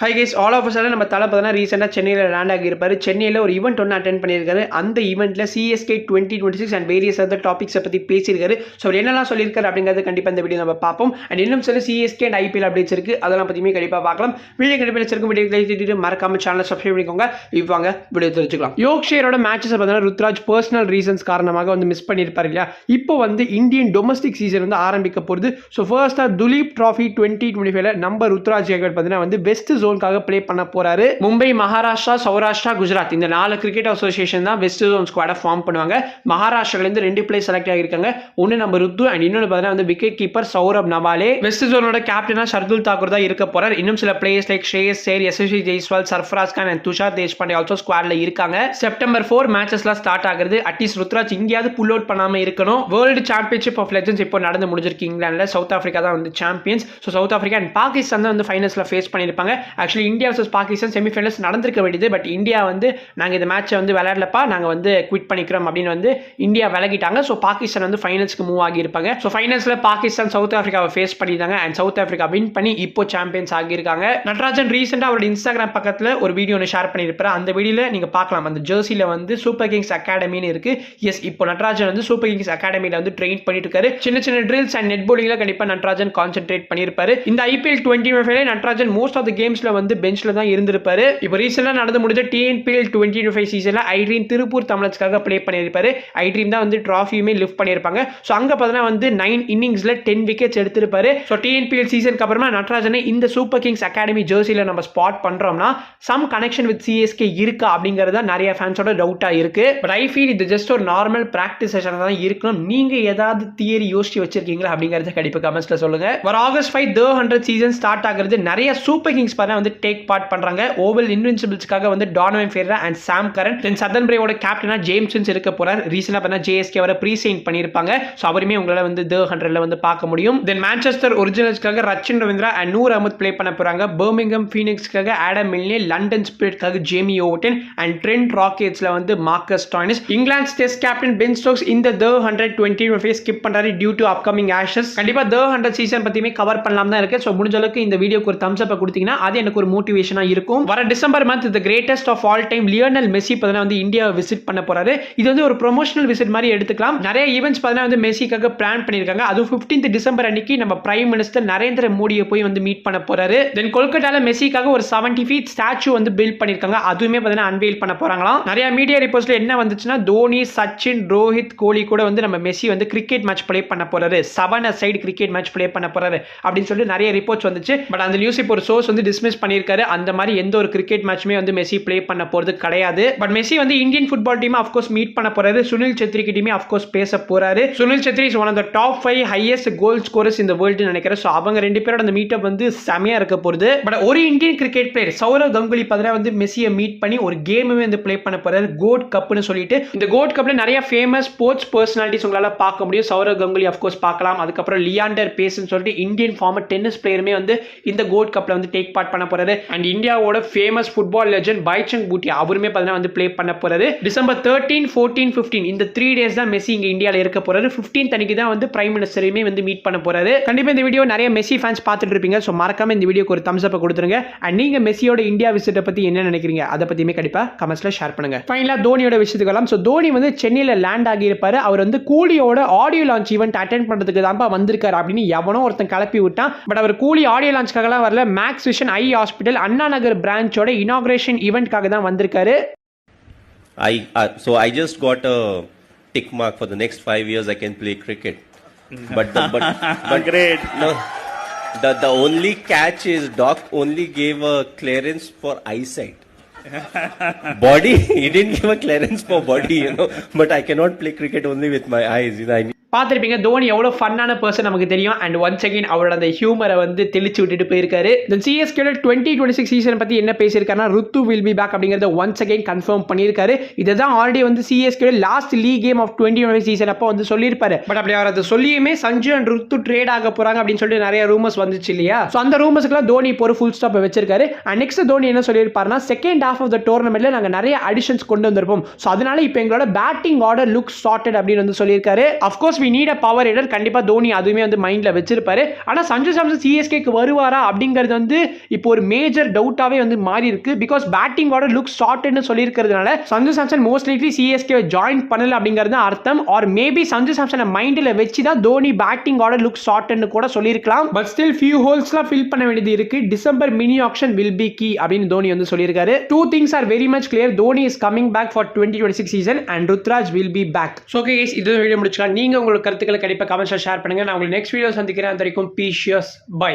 High guys, all of sudden நம்ம தலை பார்த்தீங்கன்னா ரீசெண்டாக சென்னையில் லேண்ட் ஆகியிருப்பார். சென்னையில் ஒரு ஈவெண்ட் ஒன்று அட்டென்ட் பண்ணியிருக்காரு. அந்த ஈவெண்ட்டில் சிஎஸ்கே 2026 அண்ட் வேரியஸ் அதர் டாபிக்ஸை பற்றி பேசியிருக்காரு. ஸோ அவர் என்னெல்லாம் சொல்லியிருக்காரு அப்படிங்கிறது கண்டிப்பாக இந்த வீடியோ நம்ம பார்ப்போம். அண்ட் இன்னும் சில சிஎஸ்கே அண்ட் ஐபிஎல் அப்டேட்ஸ் இருக்குது, அதெல்லாம் பற்றியுமே கண்டிப்பாக பார்க்கலாம். வீடியோ கண்டிப்பாக வச்சிருக்கும் வீடியோ மறக்காம சேனலை சப்ஸ்கிரைப் பண்ணிக்கோங்க. இவ்வாங்க வீடியோ தெரிஞ்சுக்கலாம். யோக்ஷேரோட மேட்சஸை பார்த்தீங்கன்னா ருத்ராஜ் பர்சனல் ரீசன்ஸ் காரணமாக வந்து மிஸ் பண்ணியிருப்பார் இல்லையா. இப்போ வந்து இந்தியன் டொமஸ்டிக் சீசன் வந்து ஆரம்பிக்க போகுது. ஸோ ஃபர்ஸ்ட்டாக துலீப் ட்ராஃபி 2025 நம்ம ருத்ராஜ் பார்த்தீங்கன்னா வந்து வெஸ்ட் ஜோனுக்காக ப்ளே பண்ண போறாரு. மும்பை, மகாராஷ்டிரா, சௌராஷ்டிரா, குஜராத் இந்த 4 கிரிக்கெட் அசோசியேஷன் தான் வெஸ்ட் ஜோன் ஸ்குவாட ஃபார்ம் பண்ணுவாங்க. மகாராஷ்டிரால இருந்து 2 பிளேயர் செலக்ட் ஆகியிருக்காங்க. ஒன்னு நம்ம ருத்து அண்ட் இன்னொன்னு பார்த்தீங்கன்னா வந்து wicket keeper Saurabh Nawale. West ஜோனோட கேப்டனா ஷர்துல் தாக்கூர் தான் இருக்க போறார். இன்னும் சில பிளேயர்ஸ் லைக் ஷ்ரேயஸ் சேர், எஸ்எஸ்வி ஜெய்ஸ்வால், சர்ஃபராஸ் கான் அண்ட் துஷார் தேஷ்பாண்டே ஆல்சோ ஸ்குவாட்ல இருக்காங்க. செப்டம்பர் 4 மேட்சஸ்லாம் ஸ்டார்ட் ஆகுது. அட்லீஸ்ட் ருத்ராஜ் இங்கேயாவது புல் அவுட் பண்ணாம இருக்கணும். வேர்ல்டு சாம்பியன்ஷிப் ஆஃப் லெஜெண்ட்ஸ் இப்போ நடந்து முடிஞ்சிருக்கு இங்கிலாந்துல. சவுத் ஆப்பிரிக்கா தான் வந்து champions. So south Africa and Pakistan தான் வந்து ஃபைனல்ஸ்ல ஃபேஸ் பண்ணியிருப்பாங்க. Actually India versus Pakistan semi-finals நடந்திருக்க வேண்டியது. பட் இந்தியா வந்து நாங்கள் இந்த மேட்சை வந்து விளையாடலப்பா, நாங்கள் வந்து குவிட் பண்ணிக்கிறோம் அப்படின்னு வந்து இந்தியா விலகிட்டாங்க. ஸோ பாகிஸ்தான் வந்து ஃபைனல்ஸ்க்கு மூவ் ஆகியிருப்பாங்க. ஸோ ஃபைனல்ஸில் பாகிஸ்தான் சவுத் ஆப்பிரிக்காவை ஃபேஸ் பண்ணியிருந்தாங்க அண்ட் சவுத் ஆப்பிரிக்கா வின் பண்ணி இப்போ சாம்பியன்ஸ் ஆகியிருக்காங்க. நடராஜன் ரீசெண்டாக அவரோட இன்ஸ்டாகிராம் பக்கத்தில் ஒரு வீடியோ ஒன்று ஷேர் பண்ணியிருப்பாரு. அந்த வீடியோவில் நீங்கள் பார்க்கலாம், அந்த ஜெர்சியில் வந்து சூப்பர் கிங்ஸ் அகாடமின்னு இருக்கு. எஸ், இப்போ நடராஜன் வந்து சூப்பர் கிங்ஸ் அகாடமியில் வந்து ட்ரெயின் பண்ணிட்டு இருக்காரு. சின்ன சின்ன ட்ரில்ஸ் அண்ட் நெட் போலிங்ல கண்டிப்பாக நடராஜன் கான்சென்ட்ரேட் பண்ணியிருப்பாரு. இந்த IPL 2025 Natarajan most of the கேம்ஸ்ல வந்து பெஞ்ச்ல தான் இருந்திருப்பாரு. இப்போ ரீசெண்டா நடந்து முடிஞ்ச டிஎன்பிஎல் 2025 சீசன்ல ஐட்ரீம் திருப்பூர் தமிழர்ஸ்க்காக ப்ளே பண்ணியிருப்பாரு. ஐட்ரீம் தான் வந்து ட்ராஃபியுமே லிஃப்ட் பண்ணியிருப்பாங்க. ஸோ அங்கே பார்த்தீங்கன்னா வந்து 9 இன்னிங்ஸ்ல 10 விக்கெட்ஸ் எடுத்திருப்பாரு. ஸோ டிஎன்பிஎல் சீசனுக்கு அப்புறமா நடராஜனை இந்த சூப்பர் கிங்ஸ் அகாடமி ஜெர்சியில் நம்ம ஸ்பாட் பண்றோம்னா சம் கனெக்ஷன் வித் சிஎஸ்கே இருக்கா அப்படிங்கிறது நிறைய ஃபேன்ஸோட டவுட்டா இருக்கு. பட் ஐ ஃபீல் இது ஜஸ்ட் ஒரு நார்மல் பிராக்டிஸ் செஷன் தான் இருக்கணும். நீங்க ஏதாவது தியரி யோசிச்சு வச்சிருக்கீங்களா அப்படிங்கறத கண்டிப்பா கமெண்ட்ஸ்ல சொல்லுங்க. வர ஆகஸ்ட் 5 The 100 சீசன் ஸ்டார்ட் ஆகிறது. நிறைய சூப்பர் கிங்ஸ் பார்த்தா வந்து டேக் பார்ட் பண்றாங்க. ஓவல் இன்வின்சிபிள்ஸ்க்காக வந்து டானோவன் ஃபெரரா அண்ட் சாம் கரன், தென் சதன் பிரேவோட கேப்டனா ஜேம்சன்ஸ் இருக்க போறார். ரீசெண்டா பண்ண ஜேஎஸ்கே வர ப்ரீ சைன் பண்ணிருப்பாங்க. ஸோ அவருமே உங்களால வந்து The 100ல வந்து பார்க்க முடியும். தென் மான்செஸ்டர் ஒரிஜினல்ஸ்க்காக ரச்சின் ரவீந்திரா அண்ட் நூர் அஹமத் ப்ளே பண்ண போறாங்க. பர்மிங்ஹாம் ஃபீனிக்ஸ்க்காக ஆடம் மில்னே, லண்டன் ஸ்பிரிட்காக ஜேமி ஓவர்டன் அண்ட் ட்ரெண்ட் ராக்கெட்ஸ்ல வந்து மார்க்கஸ் டாய்னிஸ். இங்கிலாந்து டெஸ்ட் கேப்டன் பென் ஸ்டோக்ஸ் இந்த The 100 2025 ஸ்கிப் பண்றாரு டியூ டு அப்கமிங் ஆஷஸ். கண்டிப்பா The 100 சீசன் பத்தியுமே கவர் பண்ணலாம் தான் இருக்கு. ஸோ முடிஞ்ச அளவுக்கு இந்த வீடியோக்கு ஒரு தம்ஸ் அப் கொடுத்தீங்கன்னா அது எனக்கு ஒரு மோட்டிவேஷனா இருக்கும். வர December month the greatest of all time Lionel Messi பார்த்தா வந்து இந்தியாவை விசிட் பண்ண போறாரு. இது வந்து ஒரு ப்ரொமோஷனல் விசிட் மாதிரி எடுத்துக்கலாம். நிறைய ஈவெண்ட்ஸ் பார்த்தா வந்து மெஸ்ஸிக்காக பிளான் பண்ணிருக்காங்க. அது 15th டிசம்பர் அன்னைக்கு நம்ம பிரைம் மினிஸ்டர் நரேந்திர மோடியை போய் வந்து மீட் பண்ண போறாரு. தென் கொல்கட்டால மெஸ்ஸிக்காக ஒரு 70 feet ஸ்டாச்சு வந்து பில்ட் பண்ணிருக்காங்க. அதுவுமே பார்த்தா அன்வெயில் பண்ண போறாங்களாம். நிறைய மீடியா ரிப்போர்ட்ஸ்ல என்ன வந்துச்சுன்னா தோனி, சச்சின், ரோஹித், கோலி கூட வந்து நம்ம மெஸ்ஸி வந்து கிரிக்கெட் மேட்ச் ப்ளே பண்ண போறாரு, 7 சைடு கிரிக்கெட் மேட்ச் ப்ளே பண்ண போறாரு அப்படின்னு சொல்லி நிறைய ரிப்போர்ட்ஸ் வந்துச்சு. பட் அந்த நியூஸ் இப்போ ஒரு சோர்ஸ் வந்து டிஸ்மிஸ் பண்ணியிருக்காரு. அந்த மாதிரி எந்த ஒரு கிரிக்கெட் மேட்ச்மே வந்து மெஸ்ஸி ப்ளே பண்ண போறது கிடையாது. பட் மெஸ்ஸி வந்து Indian football team of course meet பண்ண போறாரு. சுனில் செத்ரி கிட்டயுமே ஆஃப் கோர்ஸ் பேச போறாரு. Sunil Chhetri is one of the top 5 highest goal scorers இந்த வேர்ல்டு நினைக்கிறேன். ஸோ அவங்க 2 பேரோட அந்த மீட்டப் வந்து செமையா இருக்க போகுது. பட் ஒரு Indian cricket player Sourav Ganguly பார்த்தா வந்து மெஸ்ஸியை மீட் பண்ணி ஒரு கேமுமே வந்து ப்ளே பண்ண போறாரு, கோட் கப்னு சொல்லிட்டு. இந்த கோட் கப்ல நிறைய ஃபேமஸ் ஸ்போர்ட்ஸ் பர்சனாலிட்டிஸ் உங்களால பார்க்க முடியும். சௌரவ் கங்குலி ஆஃப் கோர்ஸ் பார்க்கலாம். அதுக்கப்புறம் லியாண்டர் பேஸ்னு சொல்லிட்டு இந்தியன் ஃபார்மர் டென்னிஸ் பிளேயருமே வந்து இந்த கோட் கப்ல வந்து டேக் பார்ட் பண்ண போறாரு. அண்ட் இந்தியாவோட ஃபேமஸ் ஃபுட்பால் லெஜெண்ட் பைச்சங் பூட்டியா அவருமே பார்த்தா வந்து ப்ளே பண்ண போறாரு. டிசம்பர் 13, 14, 15 இந்த 3 டேஸ் தான் மெஸ்ஸி இங்க இந்தியாவில் இருக்க போறாரு. 15th அன்னைக்கு தான் வந்து பிரைம் மினிஸ்டரையுமே வந்து மீட் பண்ண போறாரு. கண்டிப்பா இந்த வீடியோ நிறைய மெஸ்ஸி ஃபேன்ஸ் பார்த்துட்டு இருப்பீங்க. ஸோ மறக்காம இந்த வீடியோக்கு ஒரு தம்ஸ் அப் கொடுத்துருங்க. அண்ட் நீங்க மெஸ்ஸியோட இந்தியா விசிட்டை பத்தி என்ன நினைக்கிறீங்க அதை பத்தியுமே கண்டிப்பா கமெண்ட்ஸ்ல ஷேர் பண்ணுங்க. ஃபைனலா தோனியோட விஷயத்துக்கு வரலாம். ஸோ தோனி வந்து சென்னையில லேண்ட் ஆகி இருப்பாரு. அவர் வந்து கூலியோட ஆடியோ லான்ச் ஈவெண்ட் அட்டென்ட் பண்றதுக்கு தான் வந்திருக்காரு அப்படின்னு எவனோ ஒருத்தன் கிளப்பி விட்டான். பட் அவர் கூலி ஆடியோ லான்ச்காகலாம் வரல. Maths vision I hospital Anna Nagar பிரான்ச்சோட inauguration ஈவெண்ட்காக தான் வந்திருக்காரு. So I just got a tick mark for the next 5 years I can play cricket. But Great. No, the only catch is Doc only gave a clearance for eyesight. Body, he didn't give a clearance for body, but I cannot play cricket only with my eyes, பார்த்துருப்பீங்க தோனி எவ்வளோ ஃபன்னான person நமக்கு தெரியும். And once again அவரோட அந்த ஹியூமரை வந்து தெளிச்சு விட்டுட்டு போயிருக்காரு. தென் சிஎஸ்கேட 2026 சீசன் பற்றி என்ன பேசியிருக்காருன்னா ருத்து வில் பி பேக் அப்படிங்கிறத ஒன்ஸ் அகைன் கன்ஃபார்ம் பண்ணியிருக்காரு. இதை தான் ஆல்ரெடி வந்து சிஎஸ்கேட last league game of 2025 season அப்போ வந்து சொல்லியிருப்பாரு. பட் அப்படி அவர் அதை சொல்லியுமே சஞ்சு அண்ட் ருத்து ட்ரேட் ஆக போறாங்க அப்படின்னு சொல்லிட்டு நிறைய ரூமர்ஸ் வந்துச்சு இல்லையா. ஸோ அந்த ரூமர்ஸ்க்குலாம் தோனி இப்போ ஒரு ஃபுல் ஸ்டாப் வச்சிருக்காரு. அண்ட் நெக்ஸ்ட் தோனி என்ன சொல்லியிருப்பாருன்னா செகண்ட் ஹாஃப் ஆஃப் த டோர்னமெண்ட்ல நாங்கள் நிறைய அடிஷன்ஸ் கொண்டு வந்திருப்போம். ஸோ அதனால இப்போ எங்களோட பேட்டிங் ஆர்டர் லுக் சார்ட்டட் அப்படின்னு வந்து சொல்லியிருக்காரு. Of course because we need a power hitter. கண்டிப்பா தோனி அதுவுமே வந்து மைண்ட்ல வச்சிருப்பாரு. ஆனா சஞ்சு சாம்சன் சிஎஸ்கேக்கு வருவாரா அப்படிங்கிறது வந்து இப்போ ஒரு மேஜர் டவுட்டாவே வந்து மாறி இருக்கு. பிகாஸ் பேட்டிங் ஆர்டர் லுக் ஷார்ட்னு சொல்லியிருக்கிறதுனால Sanju Samson most likely CSK join பண்ணல அப்படிங்கிறது அர்த்தம். ஆர் மேபி சஞ்சு சாம்சனை மைண்ட்ல வச்சு தான் தோனி பேட்டிங் ஆர்டர் லுக் ஷார்ட்னு கூட சொல்லியிருக்கலாம். பட் ஸ்டில் ஃபியூ ஹோல்ஸ்லாம் ஃபில் பண்ண வேண்டியது இருக்கு. December mini auction will be key அப்படின்னு தோனி வந்து சொல்லியிருக்காரு. Two things are very much clear. Dhoni is coming back for 2026 season and Ruturaj will be back. So okay guys, இது வீடியோ முடிச்சுக்கலாம். நீங்க உங்களுக்கு கருத்துக்களை கண்டிப்பாக கமெண்ட்ஸில் ஷேர் பண்ணுங்க. நான் உங்களுக்கு நெக்ஸ்ட் வீடியோ சந்திக்கிறேன். அது வரைக்கும் பீஷியஸ் பை.